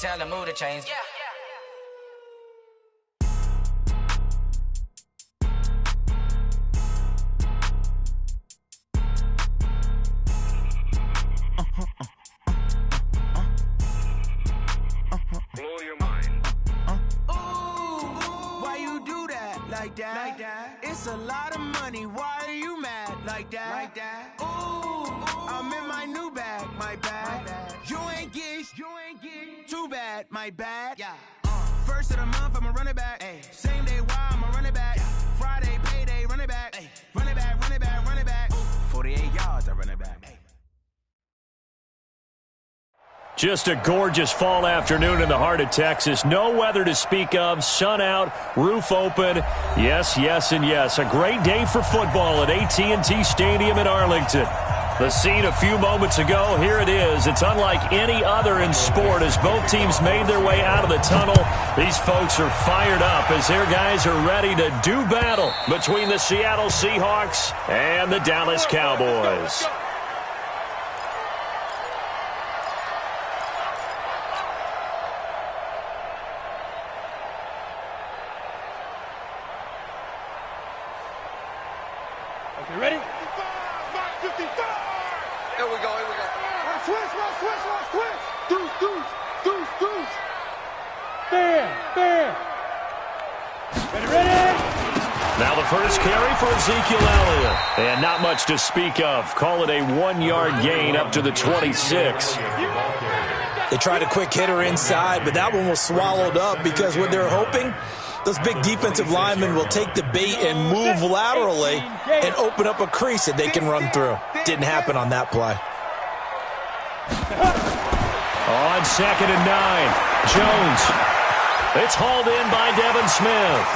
tell the mood to change. Blow your mind. Why you do that like that? Like that? It's a lot of money. Why are you mad like that? Like that? Ooh, I'm in my new bag, my bad. You ain't get too bad, my bad. Yeah. First of the month, I'ma run it back. Ay. Same day, why I'ma run it back. Yeah. Friday, payday, run it back. Ay. Run it back, run it back, run it back. Ooh. 48 yards, I run it back. Ay. Just a gorgeous fall afternoon in the heart of Texas. No weather to speak of. Sun out, roof open. Yes, yes, and yes. A great day for football at AT&T Stadium in Arlington. The scene a few moments ago, here it is. It's unlike any other in sport as both teams made their way out of the tunnel. These folks are fired up as their guys are ready to do battle between the Seattle Seahawks and the Dallas Cowboys. Okay, ready? 55, 55! Here we go, here we go. Switch. Deuce. Bam. Ready? Now the first carry for Ezekiel Elliott. And not much to speak of. Call it a 1-yard gain up to the 26. They tried a quick hitter inside, but that one was swallowed up because what they're hoping, those big defensive linemen will take the bait and move laterally and open up a crease that they can run through. Didn't happen on that play. On 2nd and 9, Jones. It's hauled in by Devin Smith.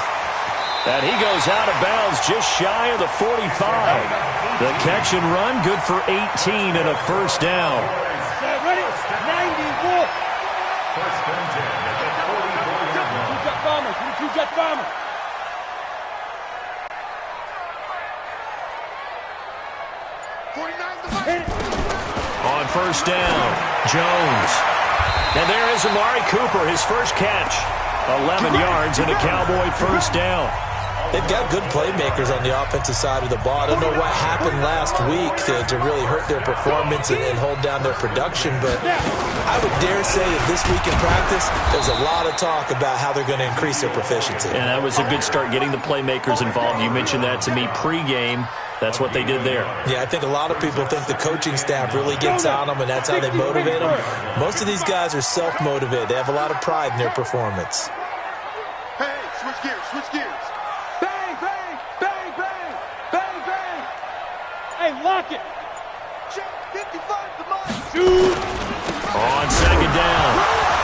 And he goes out of bounds just shy of the 45. The catch and run good for 18 and a first down. Ready? 94. Two-jet bomber. On first down, Jones. And there is Amari Cooper, his first catch. 11 yards and a Cowboy first down. They've got good playmakers on the offensive side of the ball. I don't know what happened last week to really hurt their performance and hold down their production, but I would dare say that this week in practice, there's a lot of talk about how they're going to increase their proficiency. And that was a good start getting the playmakers involved. You mentioned that to me pregame. That's what they did there. Yeah, I think a lot of people think the coaching staff really gets on them, and that's how they motivate them. Most of these guys are self-motivated. They have a lot of pride in their performance. Hey, switch gears. Bang. Hey, lock it. Check 55 to mine. Shoot. On 2nd down,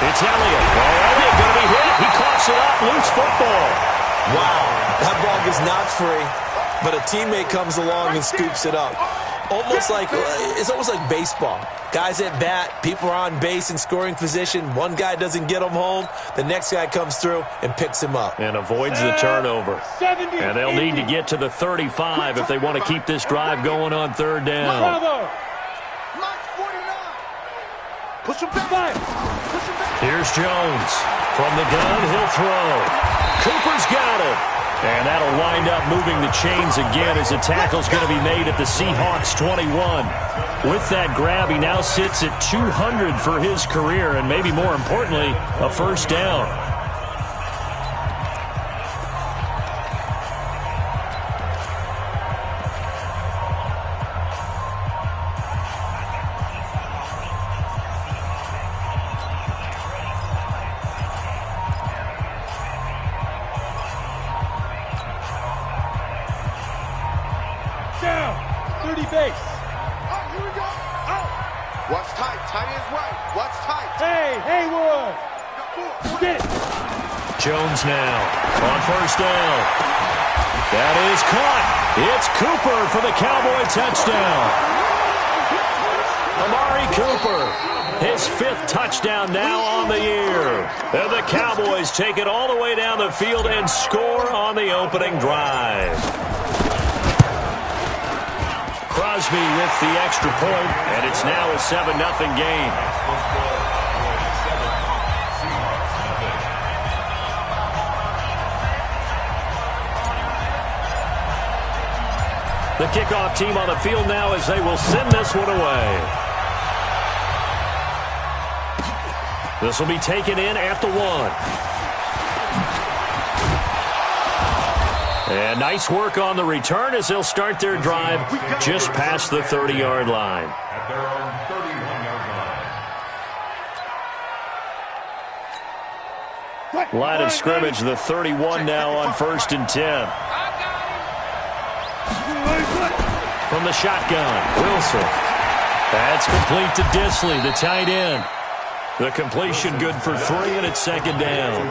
it's Elliott. Elliott going to be hit. He coughs it up. Loose football. Wow, that ball is not free, but a teammate comes along and scoops it up. It's almost like baseball. Guys at bat, people are on base in scoring position. One guy doesn't get him home. The next guy comes through and picks him up. And avoids the turnover. And they'll need to get to the 35 if they want to keep this drive going on 3rd down. Here's Jones. From the gun, he'll throw. Cooper's got it. And that'll wind up moving the chains again as the tackle's going to be made at the Seahawks 21. With that grab, he now sits at 200 for his career, and maybe more importantly, a first down. Watch tight. Tight ends right. Watch tight. Hey, Haywood. Get it. Jones now on first down. That is caught. It's Cooper for the Cowboy touchdown. Amari Cooper, his 5th touchdown now on the year. And the Cowboys take it all the way down the field and score on the opening drive. Crosby with the extra point, and it's now a 7-0 game. The kickoff team on the field now as they will send this one away. This will be taken in at the 1. And nice work on the return as they'll start their drive just past the 30-yard line. At their own 31-yard line. Line of scrimmage, the 31 now on 1st and 10. From the shotgun, Wilson. That's complete to Disley, the tight end. The completion good for 3, and it's 2nd down.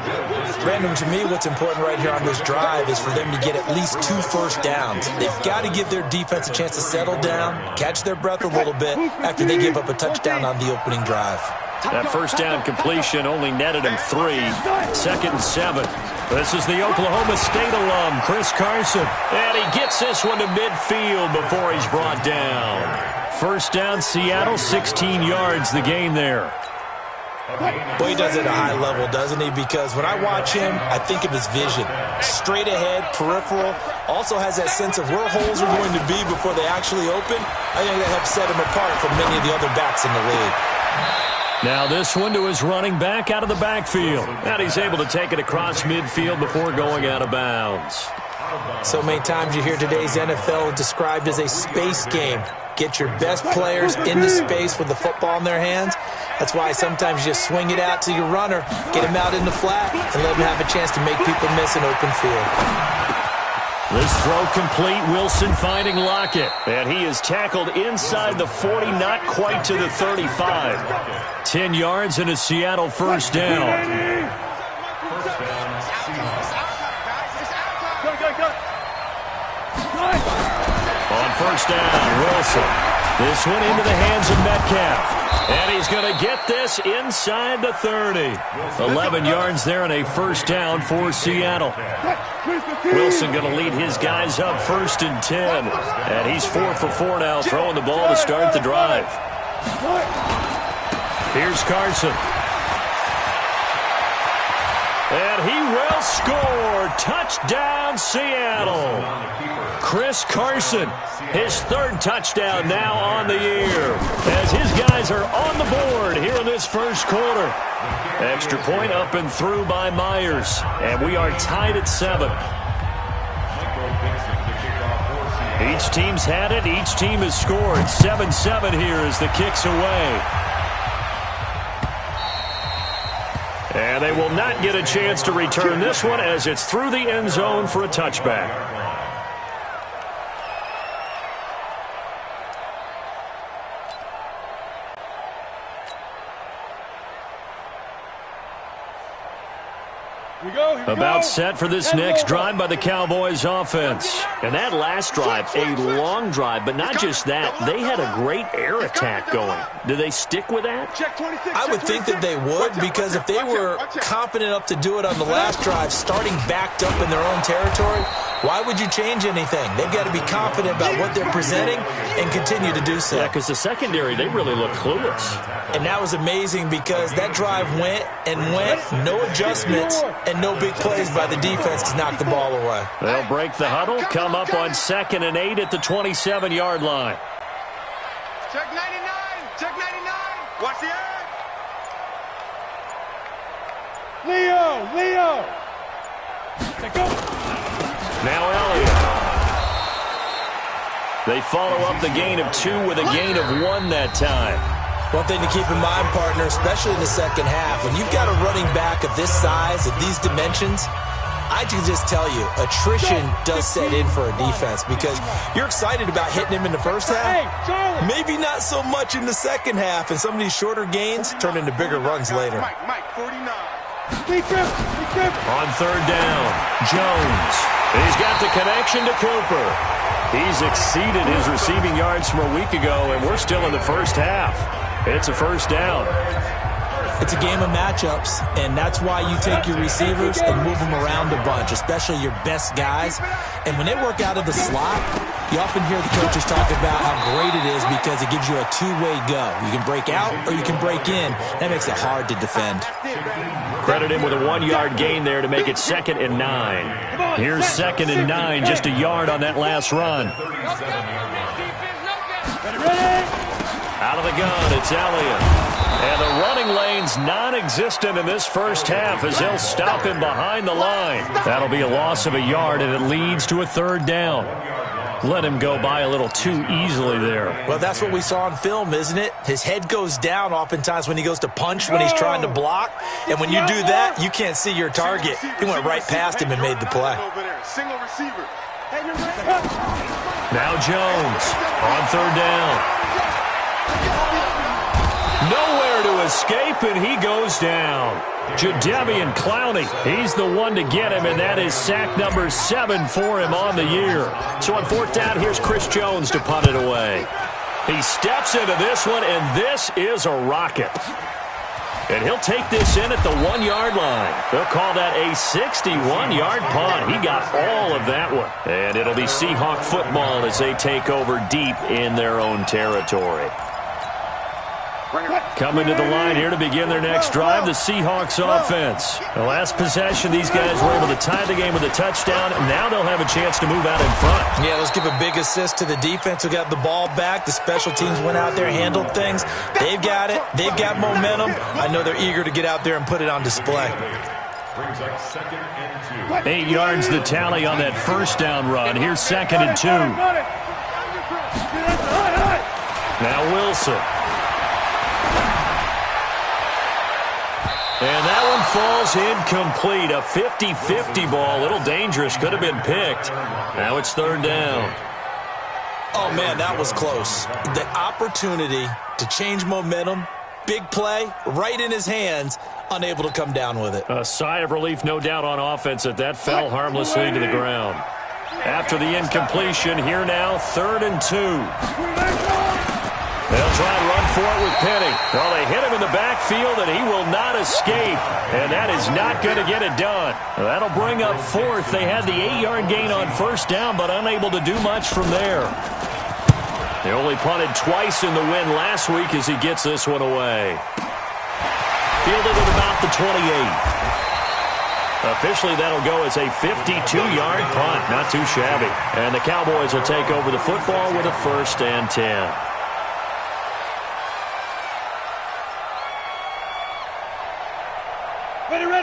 Brandon, to me, what's important right here on this drive is for them to get at least 2 first downs. They've got to give their defense a chance to settle down, catch their breath a little bit after they give up a touchdown on the opening drive. That first down completion only netted him 3. 2nd and 7. This is the Oklahoma State alum, Chris Carson. And he gets this one to midfield before he's brought down. First down, Seattle, 16 yards the gain there. Boy, he does it at a high level, doesn't he? Because when I watch him, I think of his vision. Straight ahead, peripheral. Also has that sense of where holes are going to be before they actually open. I think that helps set him apart from many of the other backs in the league. Now this one to his running back out of the backfield. And he's able to take it across midfield before going out of bounds. So many times you hear today's NFL described as a space game. Get your best players into space with the football in their hands. That's why sometimes you just swing it out to your runner, get him out in the flat, and let him have a chance to make people miss an open field. This throw complete, Wilson finding Lockett. And he is tackled inside the 40, not quite to the 35. 10 yards and a Seattle first down. On first down, Wilson. This one into the hands of Metcalf. And he's going to get this inside the 30. 11 yards there and a first down for Seattle. Wilson going to lead his guys up 1st and 10. And he's 4 for 4 now, throwing the ball to start the drive. Here's Carson. And he will score. Touchdown, Seattle. Chris Carson, his 3rd touchdown now on the year, as his guys are on the board here in this first quarter. Extra point up and through by Myers, and we are tied at 7. Each team's had it. Each team has scored. 7-7 here as the kick's away. And they will not get a chance to return this one as it's through the end zone for a touchback. About set for this next drive by the Cowboys offense. And that last drive, a long drive, but not just that. They had a great air attack going. Do they stick with that? I would think that they would, because if they were confident enough to do it on the last drive, starting backed up in their own territory, why would you change anything? They've got to be confident about what they're presenting and continue to do so. Yeah, because the secondary, they really look clueless. And that was amazing because that drive went and went, no adjustments, and no big plays by the defense to knock the ball away. They'll break the huddle, come up on 2nd and 8 at the 27-yard line. Check 99. Check 99. Watch the air. Leo. Go. Now Elliott. They follow up the gain of 2 with a gain of 1 that time. One thing to keep in mind, partner, especially in the second half, when you've got a running back of this size, of these dimensions, I can just tell you, attrition does set in for a defense because you're excited about hitting him in the first half. Maybe not so much in the second half, and some of these shorter gains turn into bigger runs later. Mike, 49. On 3rd down, Jones. He's got the connection to Cooper. He's exceeded his receiving yards from a week ago, and we're still in the first half. It's a first down. It's a game of matchups, and that's why you take your receivers and move them around a bunch, especially your best guys. And when they work out of the slot, you often hear the coaches talk about how great it is because it gives you a two-way go. You can break out or you can break in. That makes it hard to defend. Credit him with a 1-yard gain there to make it 2nd and 9. Here's 2nd and 9, just a yard on that last run. Out of the gun, it's Elliott. And the running lane's non-existent in this first half as they'll stop him behind the line. That'll be a loss of a yard, and it leads to a 3rd down. Let him go by a little too easily there. Well, that's what we saw on film, isn't it? His head goes down oftentimes when he goes to punch, when he's trying to block. And when you do that, you can't see your target. He went right past him and made the play. Single receiver. Now Jones on 3rd down. Nowhere to escape, and he goes down. Jadeveon Clowney, he's the one to get him, and that is sack number 7 for him on the year. So on 4th down, here's Chris Jones to punt it away. He steps into this one, and this is a rocket. And he'll take this in at the 1-yard line. They'll call that a 61-yard punt. He got all of that one. And it'll be Seahawk football as they take over deep in their own territory. Coming to the line here to begin their next drive, the Seahawks offense. The last possession, these guys were able to tie the game with a touchdown, and now they'll have a chance to move out in front. Yeah, let's give a big assist to the defense who got the ball back. The special teams went out there, handled things. They've got it. They've got momentum. I know they're eager to get out there and put it on display. 8 yards the tally on that 1st down run. Here's 2nd and 2. Now Wilson. And that one falls incomplete. A 50-50 ball. A little dangerous. Could have been picked. Now it's 3rd down. Oh, man, that was close. The opportunity to change momentum, big play, right in his hands, unable to come down with it. A sigh of relief, no doubt, on offense that fell harmlessly to the ground. After the incompletion, here now, 3rd and 2. They'll try and run for it with Penny. Well, they hit him in the backfield, and he will not escape. And that is not going to get it done. That'll bring up 4th. They had the 8-yard gain on 1st down, but unable to do much from there. They only punted twice in the win last week as he gets this one away. Fielded at about the 28. Officially, that'll go as a 52-yard punt. Not too shabby. And the Cowboys will take over the football with a 1st and 10.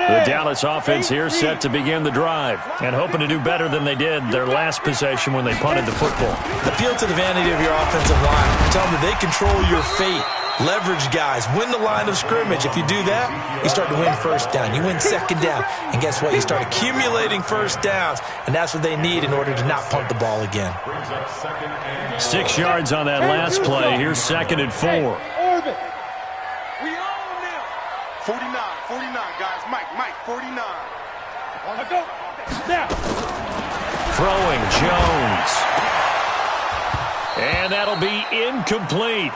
The Dallas offense here set to begin the drive and hoping to do better than they did their last possession when they punted the football. Appeal to the vanity of your offensive line. Tell them that they control your fate. Leverage guys. Win the line of scrimmage. If you do that, you start to win 1st down. You win 2nd down. And guess what? You start accumulating 1st downs, and that's what they need in order to not punt the ball again. 6 yards on that last play. Here's 2nd and 4. We own them. 49, guys. Mike, 49. Go. Now. Throwing Jones. And that'll be incomplete.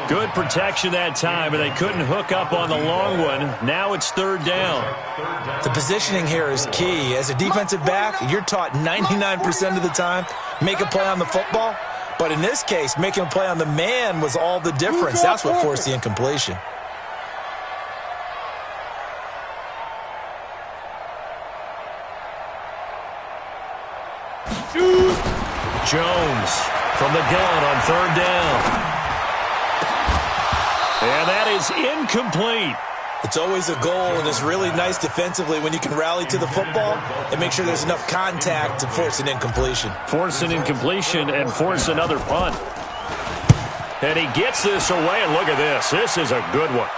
Good protection that time, and they couldn't hook up on the long one. Now it's 3rd down. The positioning here is key. As a defensive back, you're taught 99% of the time, make a play on the football. But in this case, making a play on the man was all the difference. That's what forced the incompletion. Jones from the gun on 3rd down. And that is incomplete. It's always a goal, and it's really nice defensively when you can rally to the football and make sure there's enough contact to force an incompletion. Force an incompletion and force another punt. And he gets this away, and look at this. This is a good one.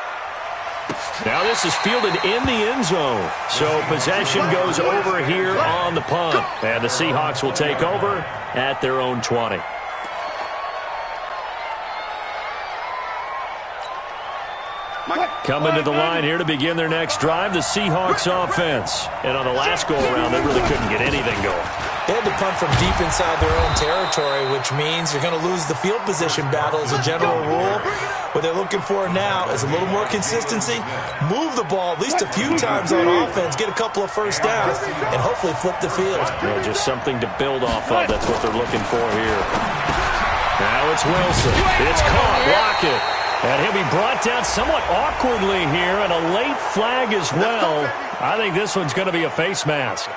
Now this is fielded in the end zone. So possession goes over here on the punt. And the Seahawks will take over at their own 20. Coming to the line here to begin their next drive, the Seahawks offense. And on the last go-around, they really couldn't get anything going. They had to punt from deep inside their own territory, which means you're going to lose the field position battle as a general rule. What they're looking for now is a little more consistency, move the ball at least a few times on offense, get a couple of first downs, and hopefully flip the field. Yeah, just something to build off of. That's what they're looking for here. Now it's Wilson. It's caught. Block it. And he'll be brought down somewhat awkwardly here, and a late flag as well. I think this one's going to be a face mask.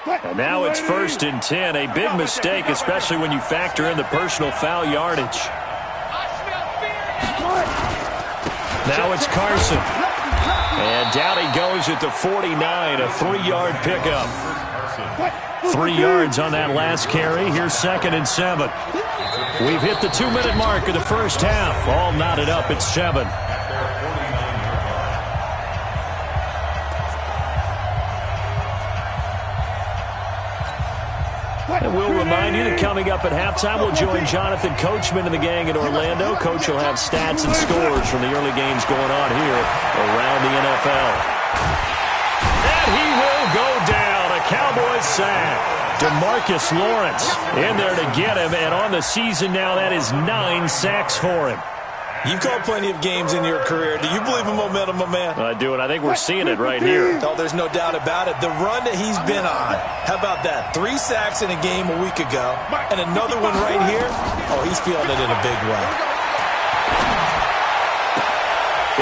And now it's 1st and 10. A big mistake, especially when you factor in the personal foul yardage. Now it's Carson. And down he goes at the 49, a 3-yard pickup. 3 yards on that last carry. Here's 2nd and 7. We've hit the 2-minute mark of the first half. All knotted up at 7. And we'll remind you that coming up at halftime, we'll join Jonathan Coachman and the gang in Orlando. Coach will have stats and scores from the early games going on here around the NFL. And he will go down. A Cowboys sack. DeMarcus Lawrence in there to get him. And on the season now, that is 9 sacks for him. You've called plenty of games in your career. Do you believe in momentum, my man? I do, and I think we're seeing it right here. Oh, there's no doubt about it. The run that he's been on, how about that? 3 sacks in a game a week ago, and another one right here. Oh, he's feeling it in a big way.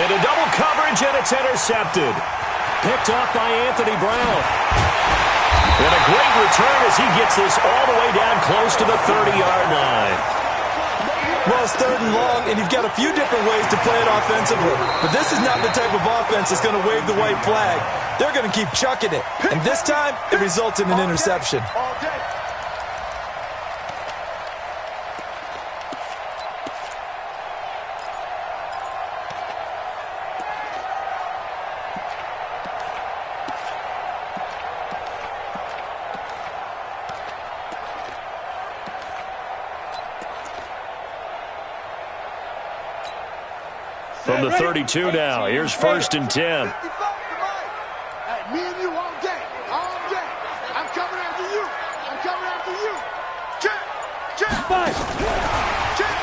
Into double coverage, and it's intercepted. Picked off by Anthony Brown. And a great return as he gets this all the way down close to the 30-yard line. Well, it's 3rd and long, and you've got a few different ways to play it offensively. But this is not the type of offense that's going to wave the white flag. They're going to keep chucking it. And this time, it results in an interception. From the 32 now, here's 1st and 10. Hey, me and you all day. All day. I'm coming after you. I'm coming after you. Check. Check. Check.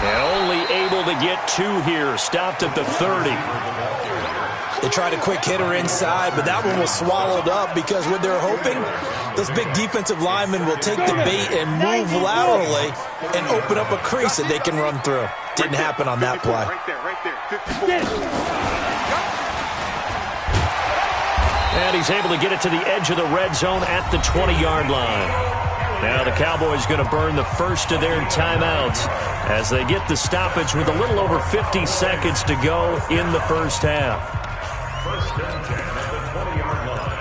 And only able to get 2 here. Stopped at the 30. They tried a quick hitter inside, but that one was swallowed up because what they're hoping, those big defensive linemen will take the bait and move laterally and open up a crease that they can run through. Didn't happen on that play. Right there. And he's able to get it to the edge of the red zone at the 20-yard line. Now the Cowboys going to burn the first of their timeouts as they get the stoppage with a little over 50 seconds to go in the first half. 1st and 10 at the 20-yard line.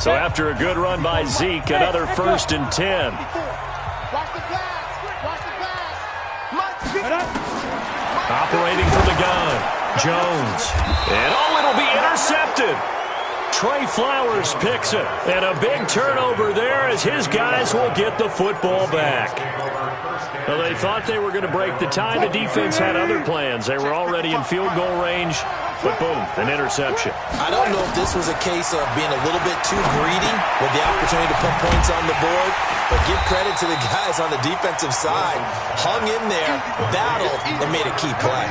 So after a good run by Zeke, another 1st and 10. Watch the pass. Watch the pass. Operating from the gun, Jones. And it'll be intercepted. Trey Flowers picks it. And a big turnover there as his guys will get the football back. Well, they thought they were going to break the tie. The defense had other plans. They were already in field goal range. But boom, an interception. I don't know if this was a case of being a little bit too greedy with the opportunity to put points on the board, but give credit to the guys on the defensive side. Hung in there, battled, and made a key play.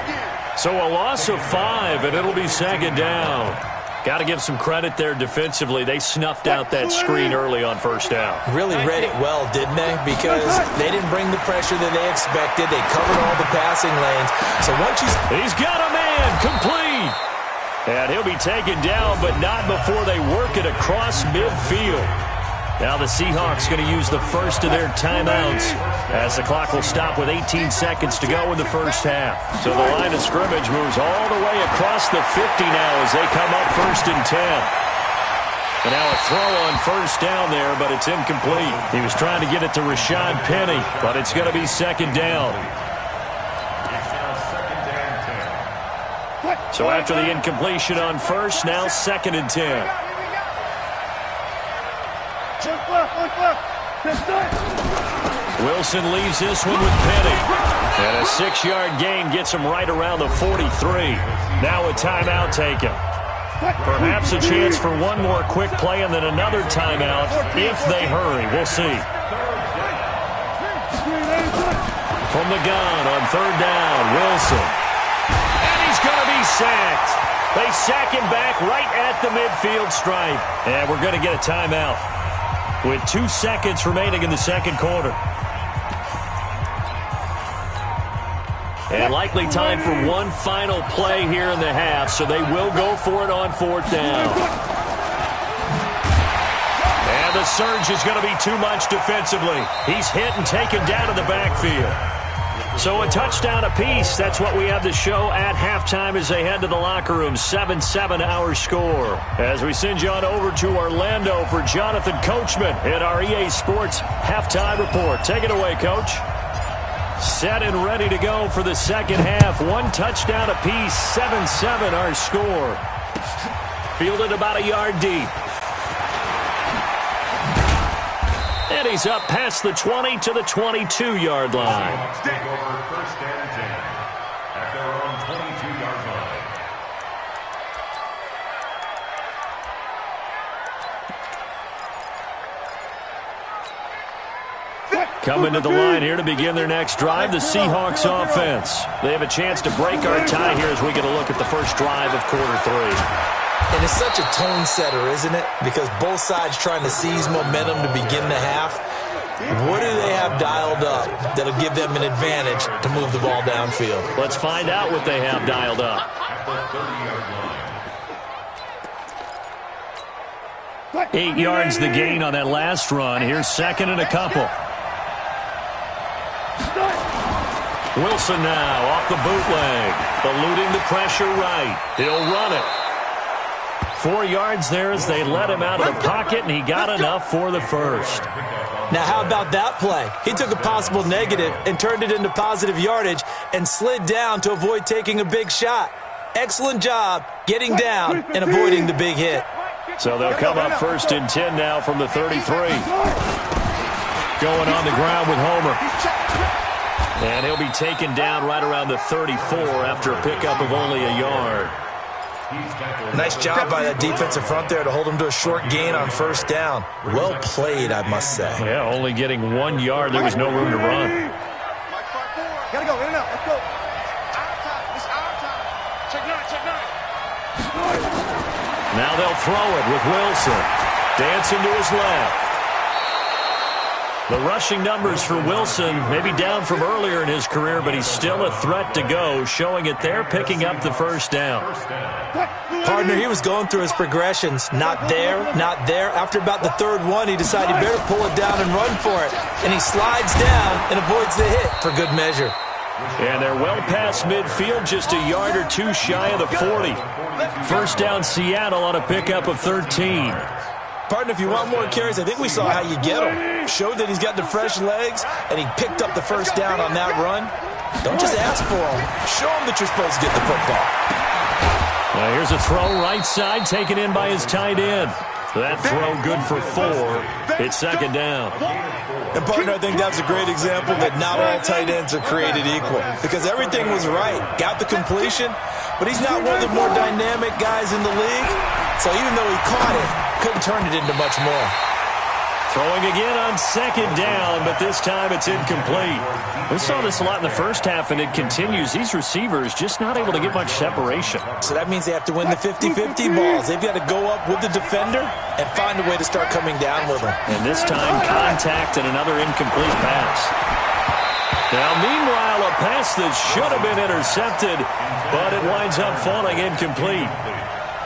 So a loss of 5, and it'll be 2nd down. Got to give some credit there defensively. They snuffed out that screen early on 1st down. Really read it well, didn't they? Because they didn't bring the pressure that they expected. They covered all the passing lanes. So once he's got a man complete. And he'll be taken down, but not before they work it across midfield. Now the Seahawks going to use the first of their timeouts as the clock will stop with 18 seconds to go in the first half. So the line of scrimmage moves all the way across the 50 now as they come up 1st and 10. And now a throw on 1st down there, but it's incomplete. He was trying to get it to Rashad Penny, but it's going to be 2nd down. So after the incompletion on 1st, now 2nd and 10. Wilson leaves this one with Penny. And a 6-yard gain gets him right around the 43. Now a timeout taken. Perhaps a chance for one more quick play and then another timeout if they hurry. We'll see. From the gun on third down, Wilson. And he's going to be sacked. They sack him back right at the midfield stripe. And we're going to get a timeout with 2 seconds remaining in the second quarter. And likely time for one final play here in the half, so they will go for it on fourth down. And the surge is going to be too much defensively. He's hit and taken down in the backfield. So a touchdown apiece. That's what we have to show at halftime as they head to the locker room. 7-7 our score. As we send you on over to Orlando for Jonathan Coachman in our EA Sports halftime report. Take it away, Coach. Set and ready to go for the second half. 1 touchdown apiece. 7-7 our score. Fielded about a yard deep. And he's up past the 20 to the 22-yard line. Take over first and 10 at their own 22-yard line. Coming to the line here to begin their next drive, the Seahawks offense. They have a chance to break our tie here as we get a look at the first drive of quarter 3. And it's such a tone setter, isn't it? Because both sides trying to seize momentum to begin the half. What do they have dialed up that'll give them an advantage to move the ball downfield? Let's find out what they have dialed up. At the 30-yard line. 8 yards the gain on that last run. Here's second and a couple. Wilson now off the bootleg. Eluding the pressure right. He'll run it. 4 yards there as they let him out of the pocket, and he got enough for the first. Now, how about that play? He took a possible negative and turned it into positive yardage and slid down to avoid taking a big shot. Excellent job getting down and avoiding the big hit. So they'll come up first and 10 now from the 33. Going on the ground with Homer. And he'll be taken down right around the 34 after a pickup of only a yard. Nice job by that defensive front there to hold him to a short gain on first down. Well played, I must say. Yeah, only getting 1 yard. There was no room to run. Gotta go, in and out. Let's go. Our time. It's our time. Check 9. Now they'll throw it with Wilson. Dancing to his left. The rushing numbers for Wilson maybe down from earlier in his career, but he's still a threat to go, showing it there, picking up the first down. Partner, he was going through his progressions. Not there, not there. After about the third one, he decided he better pull it down and run for it. And he slides down and avoids the hit for good measure. And they're well past midfield, just a yard or two shy of the 40. First down Seattle on a pickup of 13. Partner, if you want more carries, I think we saw how you get him. Showed that he's got the fresh legs, and he picked up the first down on that run. Don't just ask for him. Show him that you're supposed to get the football. Now here's a throw right side taken in by his tight end. That throw good for 4. It's second down. And, partner, I think that's a great example that not all tight ends are created equal. Because everything was right. Got the completion, but he's not one of the more dynamic guys in the league. So even though he caught it, couldn't turn it into much more. Throwing again on second down, but this time it's incomplete. We saw this a lot in the first half, and it continues. These receivers just not able to get much separation. So that means they have to win the 50-50 balls. They've got to go up with the defender and find a way to start coming down with him. And this time, contact and another incomplete pass. Now, meanwhile, a pass that should have been intercepted, but it winds up falling incomplete.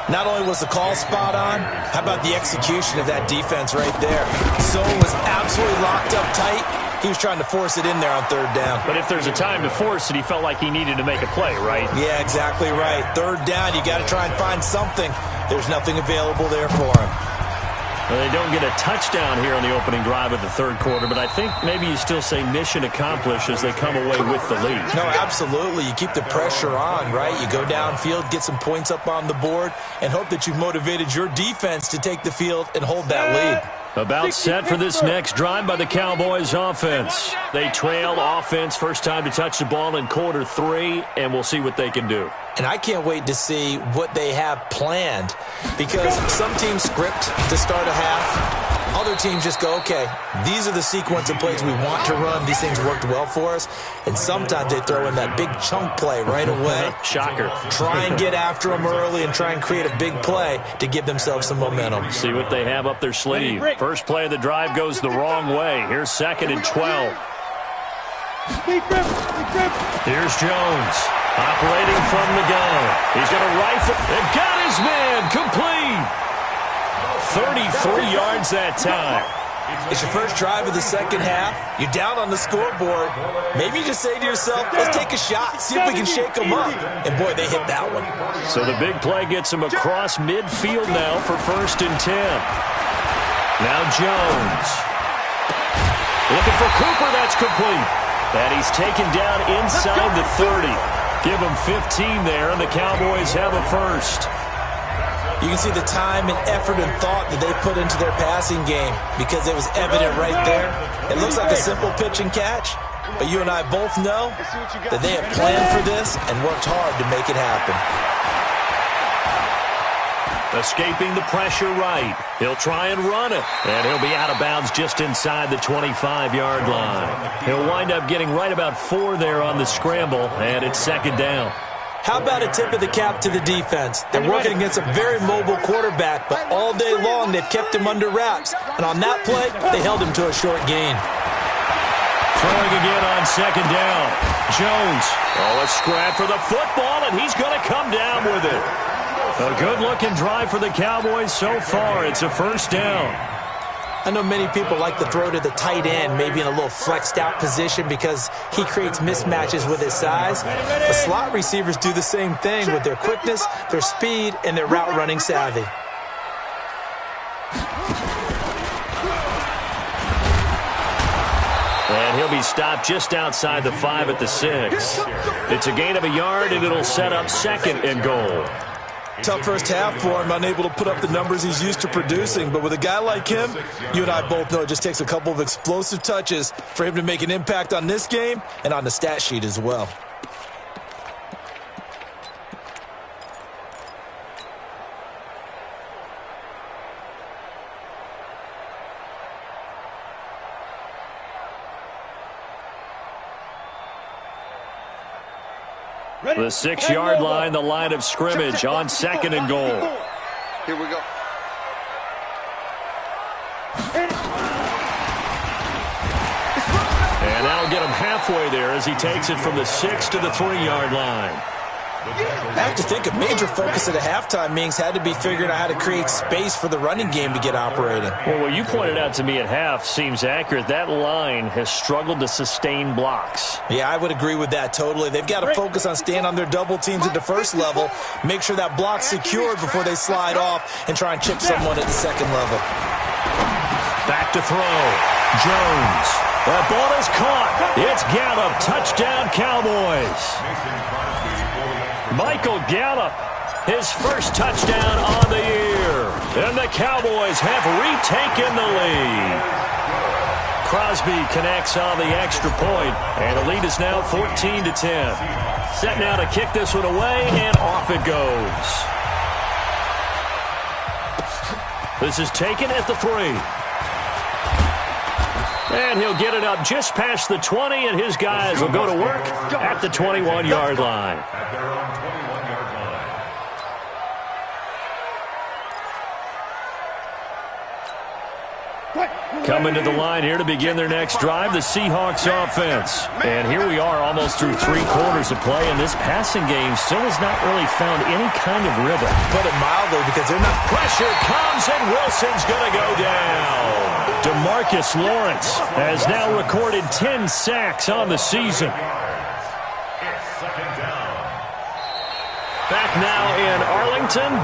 Not only was the call spot on, how about the execution of that defense right there? Zone was absolutely locked up tight. He was trying to force it in there on third down. But if there's a time to force it, he felt like he needed to make a play, right? Yeah, exactly right. Third down, you got to try and find something. There's nothing available there for him. Well, they don't get a touchdown here on the opening drive of the third quarter, but I think maybe you still say mission accomplished as they come away with the lead. No, absolutely. You keep the pressure on, right? You go downfield, get some points up on the board, and hope that you've motivated your defense to take the field and hold that lead. About set for this next drive by the Cowboys offense. They trail offense, first time to touch the ball in quarter 3, and we'll see what they can do. And I can't wait to see what they have planned, because some teams script to start a half. Other teams just go, okay, these are the sequence of plays we want to run. These things worked well for us. And sometimes they throw in that big chunk play right away. Shocker. Try and get after them early and try and create a big play to give themselves some momentum. See what they have up their sleeve. First play of the drive goes the wrong way. Here's 2nd and 12. Here's Jones. Operating from the gun. He's going to rifle. And got his man. Complete. 33 yards that time. It's your first drive of the second half. You're down on the scoreboard. Maybe you just say to yourself, let's take a shot, see if we can shake them up. And, boy, they hit that one. So the big play gets him across midfield now for 1st and 10. Now Jones. Looking for Cooper. That's complete. And he's taken down inside the 30. Give him 15 there, and the Cowboys have a first. You can see the time and effort and thought that they put into their passing game, because it was evident right there. It looks like a simple pitch and catch, but you and I both know that they have planned for this and worked hard to make it happen. Escaping the pressure right. He'll try and run it, and he'll be out of bounds just inside the 25-yard line. He'll wind up getting right about 4 there on the scramble, and it's 2nd down. How about a tip of the cap to the defense? They're working against a very mobile quarterback, but all day long they've kept him under wraps. And on that play, they held him to a short gain. Throwing again on 2nd down. Jones. Oh, a scrap for the football, and he's going to come down with it. A good-looking drive for the Cowboys so far. It's a 1st down. I know many people like to throw to the tight end, maybe in a little flexed out position because he creates mismatches with his size. The slot receivers do the same thing with their quickness, their speed, and their route running savvy. And he'll be stopped just outside the 5 at the 6. It's a gain of a yard, and it'll set up 2nd and goal. Tough first half for him, unable to put up the numbers he's used to producing. But with a guy like him, you and I both know it just takes a couple of explosive touches for him to make an impact on this game and on the stat sheet as well. The 6-yard line, the line of scrimmage on 2nd and goal. Here we go. And that'll get him halfway there as he takes it from the 6 to the 3-yard line. I have to think a major focus at the halftime meetings had to be figuring out how to create space for the running game to get operating. Well, what you pointed out to me at half seems accurate. That line has struggled to sustain blocks. Yeah, I would agree with that totally. They've got to focus on staying on their double teams at the first level, make sure that block's secured before they slide off and try and chip someone at the second level. Back to throw. Jones. That ball is caught. It's Gallup. Touchdown, Cowboys. Michael Gallup, his first touchdown on the year. And the Cowboys have retaken the lead. Crosby connects on the extra point, and the lead is now 14-10. Set now to kick this one away, and off it goes. This is taken at the 3. And he'll get it up just past the 20, and his guys will go to work at the 21-yard line. At their own 21-yard line. Coming to the line here to begin their next drive, the Seahawks offense. And here we are almost through 3 quarters of play, and this passing game still has not really found any kind of rhythm. Put it mildly, because they're not... Pressure comes, and Wilson's going to go down. DeMarcus Lawrence has now recorded 10 sacks on the season. It's 2nd down. Back now in Arlington.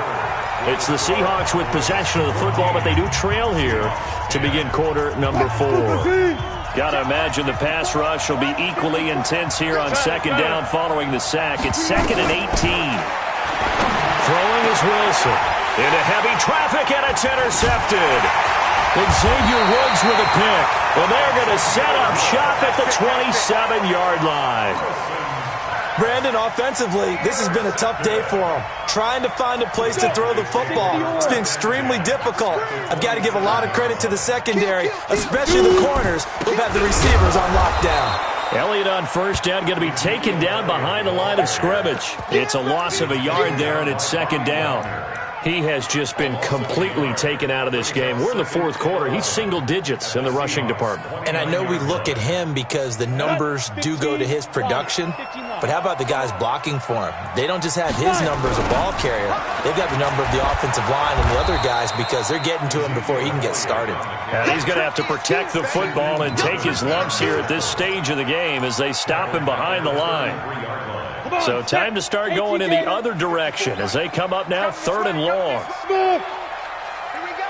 It's the Seahawks with possession of the football, but they do trail here to begin quarter number 4. Got to imagine the pass rush will be equally intense here on 2nd down following the sack. It's 2nd and 18. Throwing is Wilson. Into heavy traffic, and it's intercepted. Xavier Woods with a pick. And they're going to set up shop at the 27-yard line. Brandon, offensively, this has been a tough day for him. Trying to find a place to throw the football. It's been extremely difficult. I've got to give a lot of credit to the secondary, especially the corners who've had the receivers on lockdown. Elliott on first down, going to be taken down behind the line of scrimmage. It's a loss of a yard there, and it's second down. He has just been completely taken out of this game. We're in the fourth quarter. He's single digits in the rushing department. And I know we look at him because the numbers do go to his production, but how about the guys blocking for him? They don't just have his number as a ball carrier. They've got the number of the offensive line and the other guys because they're getting to him before he can get started. And he's going to have to protect the football and take his lumps here at this stage of the game as they stop him behind the line. So time to start going in the other direction as they come up now, third and long. Here we go.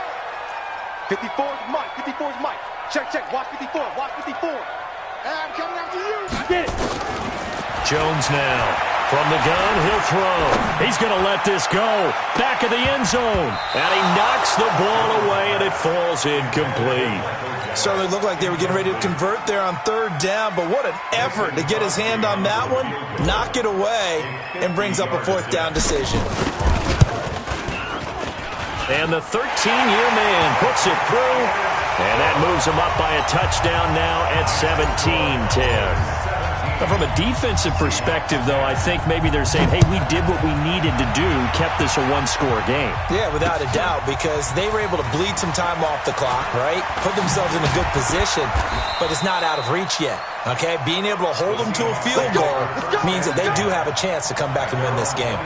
54's Mike. 54's Mike. Check, check. Watch 54. Watch 54. I'm coming after you. I did it. Jones now. From the gun, he'll throw. He's going to let this go. Back of the end zone. And he knocks the ball away, and it falls incomplete. Certainly looked like they were getting ready to convert there on third down, but what an effort to get his hand on that one, knock it away, and brings up a fourth down decision. And the 13-year man puts it through, and that moves him up by a touchdown now at 17-10. From a defensive perspective, though, I think maybe they're saying, hey, we did what we needed to do, kept this a one-score game. Yeah, without a doubt, because they were able to bleed some time off the clock, right? Put themselves in a good position, but it's not out of reach yet, okay? Being able to hold them to a field goal means that they do have a chance to come back and win this game.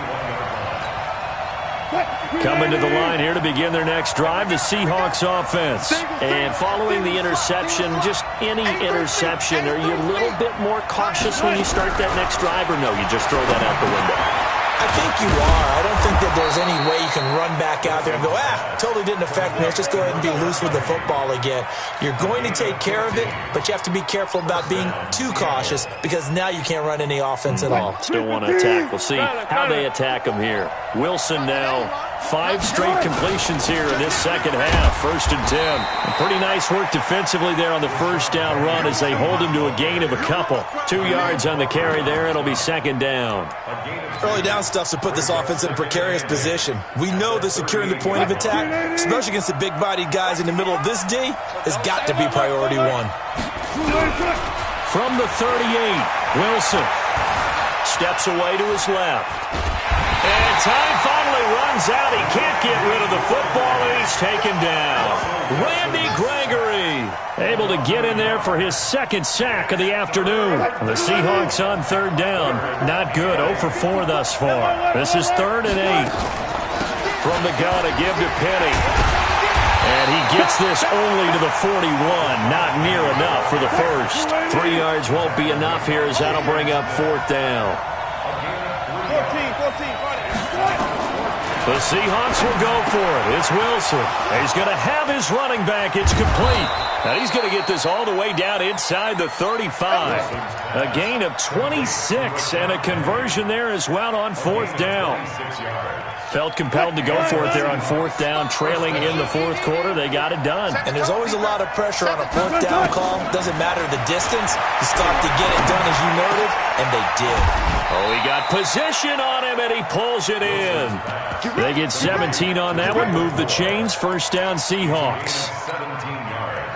Coming to the line here to begin their next drive, the Seahawks offense. And following the interception, just any interception, are you a little bit more cautious when you start that next drive, or no, you just throw that out the window? I think you are. I don't think that there's any way you can run back out there and go, totally didn't affect me. Let's just go ahead and be loose with the football again. You're going to take care of it, but you have to be careful about being too cautious because now you can't run any offense at all. Still want to attack. We'll see how they attack him here. Wilson now. 5 straight completions here in this second half. First and 10. And pretty nice work defensively there on the first down run as they hold him to a gain of a couple. 2 yards on the carry there. It'll be second down. Early down stuff to put this offense in a precarious position. We know that securing the point of attack, especially against the big-bodied guys in the middle of this D, has got to be priority one. From the 38, Wilson steps away to his left. And time finally runs out. He can't get rid of the football, and he's taken down. Randy Gregory able to get in there for his second sack of the afternoon. The Seahawks on third down. Not good. 0 for 4 thus far. This is 3rd and 8. From the gun, a give to Penny. And he gets this only to the 41. Not near enough for the first. 3 yards won't be enough here as that'll bring up 4th down. 14. The Seahawks will go for it. It's Wilson. He's going to have his running back. It's complete. And he's going to get this all the way down inside the 35. A gain of 26 and a conversion there as well on 4th down. Felt compelled to go for it there on 4th down, trailing in the 4th quarter. They got it done. And there's always a lot of pressure on a 4th down call. Doesn't matter the distance. You stop to get it done as you noted, and they did. Oh, he got position on him, and he pulls it in. They get 17 on that one. Move the chains. First down, Seahawks.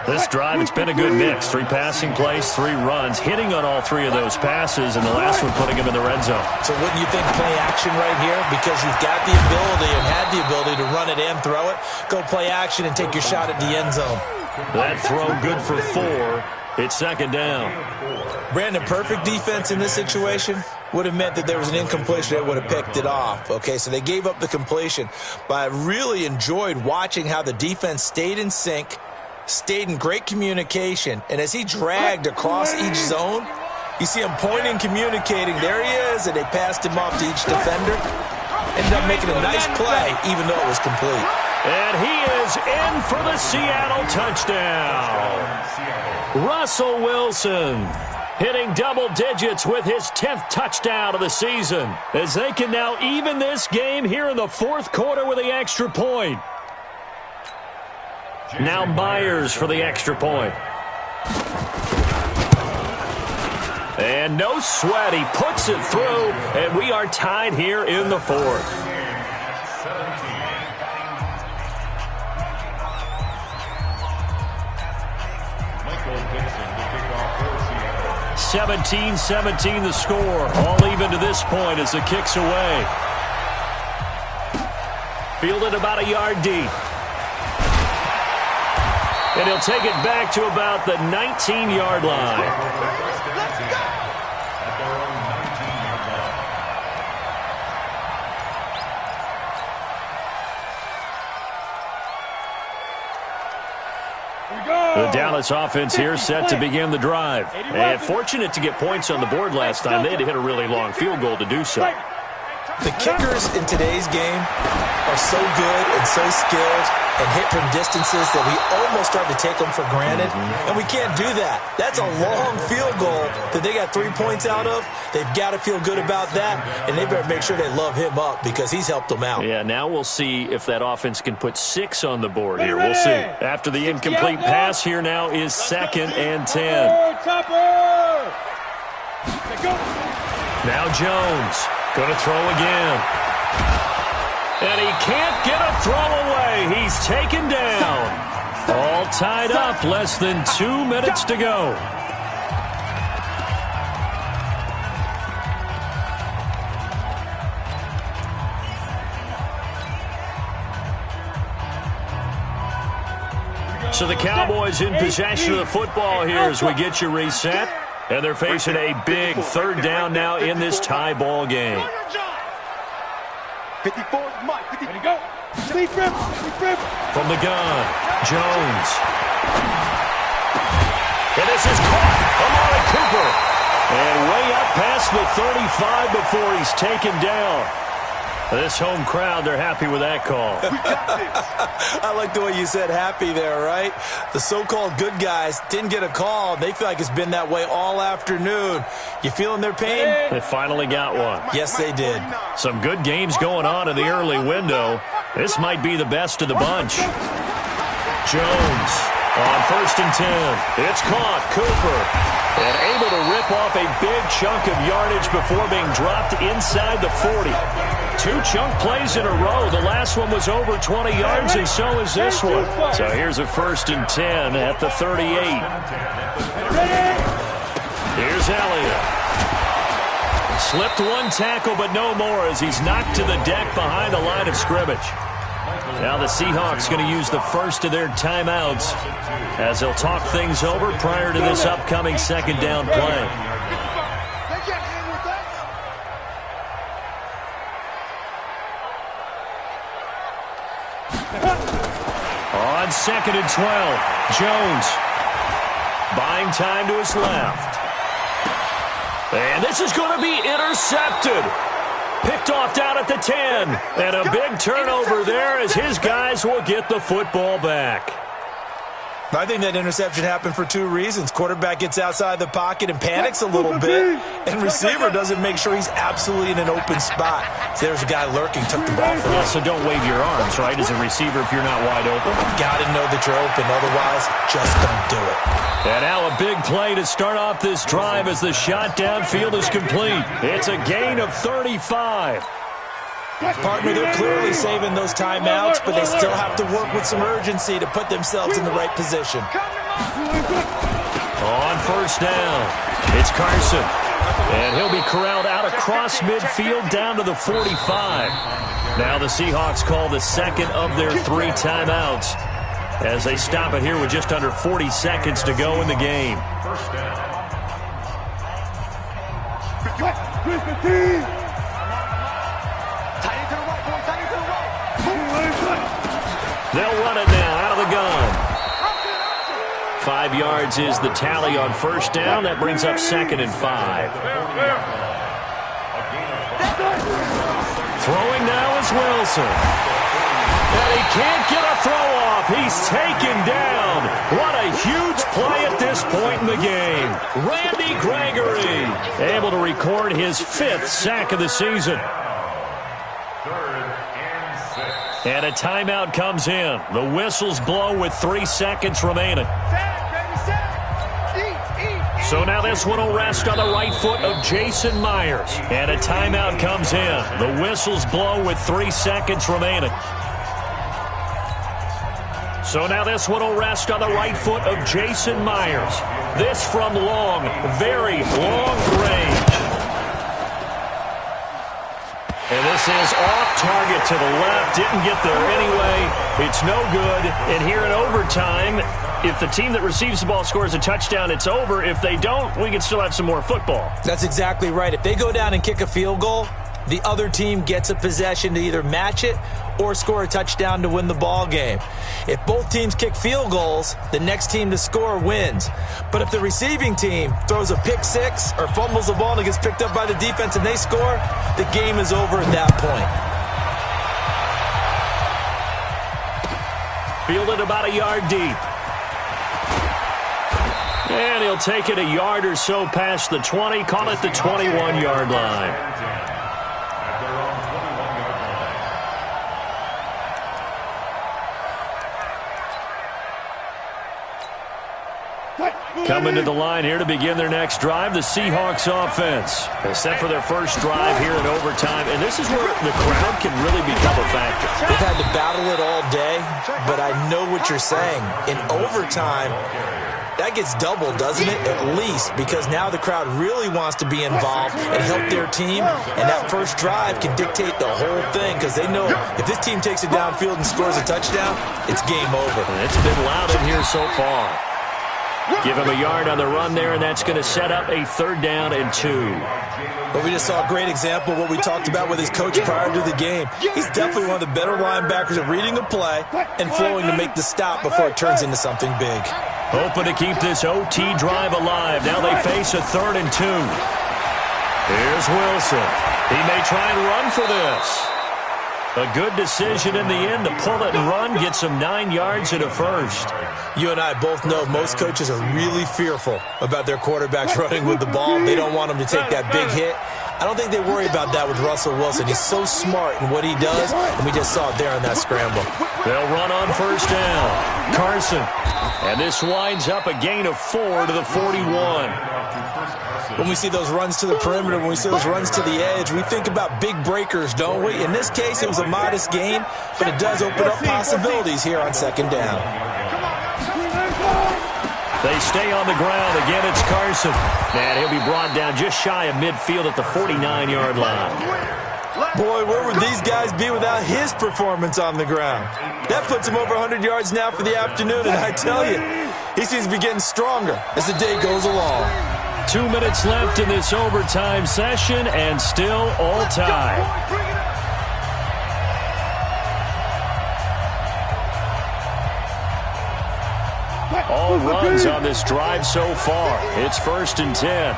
This drive, it's been a good mix. 3 passing plays, 3 runs, hitting on all 3 of those passes, and the last one putting him in the red zone. So wouldn't you think play action right here? Because you've got the ability and had the ability to run it and throw it. Go play action and take your shot at the end zone. That throw good for 4. It's second down. Brandon, perfect defense in this situation would have meant that there was an incompletion that would have picked it off. Okay, so they gave up the completion. But I really enjoyed watching how the defense stayed in sync, stayed in great communication, and as he dragged across each zone, you see him pointing, communicating. There he is, and they passed him off to each defender. Ended up making a nice play, even though it was complete. And he is in for the Seattle touchdown. Russell Wilson hitting double digits with his 10th touchdown of the season, as they can now even this game here in the 4th quarter with the extra point. Now Myers for the extra point. And no sweat. He puts it through, and we are tied here in the fourth. 17-17 the score. All even to this point as the kick's away. Fielded about a yard deep. And he'll take it back to about the 19-yard line. The Dallas offense here set to begin the drive. And fortunate to get points on the board last time. They had to hit a really long field goal to do so. The kickers in today's game are so good and so skilled and hit from distances that we almost start to take them for granted, and we can't do that. That's a long field goal that they got 3 points out of. They've got to feel good about that, and they better make sure they love him up because he's helped them out. Yeah, now we'll see if that offense can put 6 on the board here. We'll see. After the incomplete pass, here now is 2nd and 10. Now Jones going to throw again. And he can't get a throw away. He's taken down. All tied up. Less than 2 minutes to go. So the Cowboys in possession of the football here as we get you reset. And they're facing a big 3rd down now in this tie ball game. 54, Mike. 50. Ready, go. From the gun, Jones. And this is caught. Amari Cooper. And way up past the 35 before he's taken down. This home crowd, they're happy with that call. I like the way you said happy there, right? The so-called good guys didn't get a call. They feel like it's been that way all afternoon. You feeling their pain? They finally got one. Yes, they did. Some good games going on in the early window. This might be the best of the bunch. Jones on 1st and 10. It's caught. Cooper. And able to rip off a big chunk of yardage before being dropped inside the 40. 2 chunk plays in a row. The last one was over 20 yards, and so is this one. So here's a 1st and 10 at the 38. Here's Elliott. Slipped 1 tackle, but no more as he's knocked to the deck behind the line of scrimmage. Now the Seahawks going to use the first of their timeouts as they'll talk things over prior to this upcoming 2nd down play. On 2nd and 12, Jones buying time to his left. And this is going to be intercepted. Picked off down at the 10. And a big turnover there as his guys will get the football back. I think that interception happened for 2 reasons. Quarterback gets outside the pocket and panics a little bit, and receiver doesn't make sure he's absolutely in an open spot. So there's a guy lurking, took the ball from him. So don't wave your arms, right, as a receiver if you're not wide open? Got to know that you're open. Otherwise, just don't do it. And now a big play to start off this drive as the shot downfield is complete. It's a gain of 35. Partner, they're clearly saving those timeouts, but they still have to work with some urgency to put themselves in the right position. On 1st down, it's Carson. And he'll be corralled out across midfield down to the 45. Now the Seahawks call the 2nd of their 3 timeouts as they stop it here with just under 40 seconds to go in the game. They'll run it now out of the gun. 5 yards is the tally on 1st down. That brings up 2nd and 5. Throwing now is Wilson. And he can't get a throw off. He's taken down. What a huge play at this point in the game. Randy Gregory able to record his 5th sack of the season. 3rd and 6. And a timeout comes in. The whistles blow with 3 seconds remaining. So now this one will rest on the right foot of Jason Myers. And a timeout comes in. The whistles blow with 3 seconds remaining. So now this one will rest on the right foot of Jason Myers. This from long, very long range. And this is off target to the left. Didn't get there anyway. It's no good. And here in overtime, if the team that receives the ball scores a touchdown, it's over. If they don't, we can still have some more football. That's exactly right. If they go down and kick a field goal, the other team gets a possession to either match it or score a touchdown to win the ball game. If both teams kick field goals, the next team to score wins. But if the receiving team throws a pick six or fumbles the ball and it gets picked up by the defense and they score, the game is over at that point. Fielded about a yard deep. And he'll take it a yard or so past the 20, call it the 21-yard line. Coming to the line here to begin their next drive, the Seahawks offense. They're set for their first drive here in overtime, and this is where the crowd can really become a factor. They've had to battle it all day, but I know what you're saying. In overtime, that gets doubled, doesn't it? At least, because now the crowd really wants to be involved and help their team, and that first drive can dictate the whole thing because they know if this team takes it downfield and scores a touchdown, it's game over. And it's been loud in here so far. Give him a yard on the run there, and that's going to set up a 3rd down and 2. But we just saw a great example of what we talked about with his coach prior to the game. He's definitely one of the better linebackers at reading a play and flowing to make the stop before it turns into something big. Hoping to keep this OT drive alive. Now they face a 3rd and 2. Here's Wilson. He may try and run for this. A good decision in the end to pull it and run, gets him 9 yards and a first. You and I both know most coaches are really fearful about their quarterbacks running with the ball. They don't want him to take that big hit. I don't think they worry about that with Russell Wilson. He's so smart in what he does, and we just saw it there in that scramble. They'll run on 1st down. Carson. And this winds up a gain of 4 to the 41. When we see those runs to the perimeter, when we see those runs to the edge, we think about big breakers, don't we? In this case, it was a modest gain, but it does open up possibilities here on 2nd down. They stay on the ground. Again, it's Carson. And he'll be brought down just shy of midfield at the 49-yard line. Boy, where would these guys be without his performance on the ground? That puts him over 100 yards now for the afternoon, and I tell you, he seems to be getting stronger as the day goes along. 2 minutes left in this overtime session, and still all tied. All runs on this drive so far. It's 1st and 10.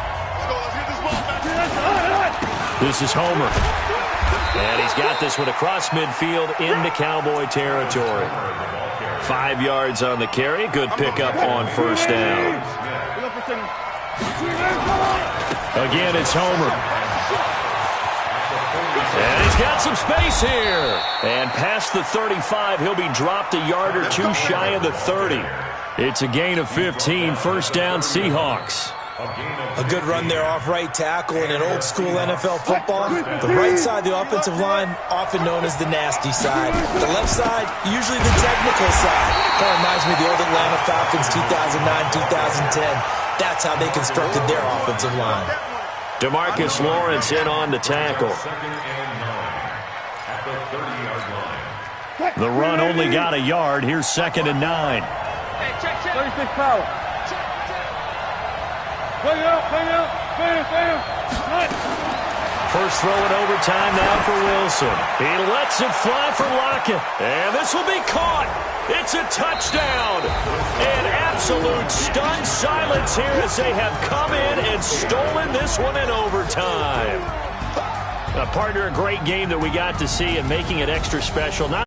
This is Homer. And he's got this one across midfield into Cowboy territory. 5 yards on the carry. Good pickup on 1st down. Again, it's Homer. And he's got some space here. And past the 35, he'll be dropped a yard or 2 shy of the 30. It's a gain of 15, 1st down Seahawks. A good run there off right tackle in an old school NFL football. The right side of the offensive line, often known as the nasty side. The left side, usually the technical side. That reminds me of the old Atlanta Falcons 2009-2010. That's how they constructed their offensive line. DeMarcus Lawrence in on the tackle. The run only got a yard. Here's 2nd and 9. 36 power. Bring it up, bring it up, bam. First throw in overtime now for Wilson. He lets it fly for Lockett. And this will be caught. It's a touchdown. An absolute stunned silence here as they have come in and stolen this one in overtime. Partner, a great game that we got to see and making it extra special. Not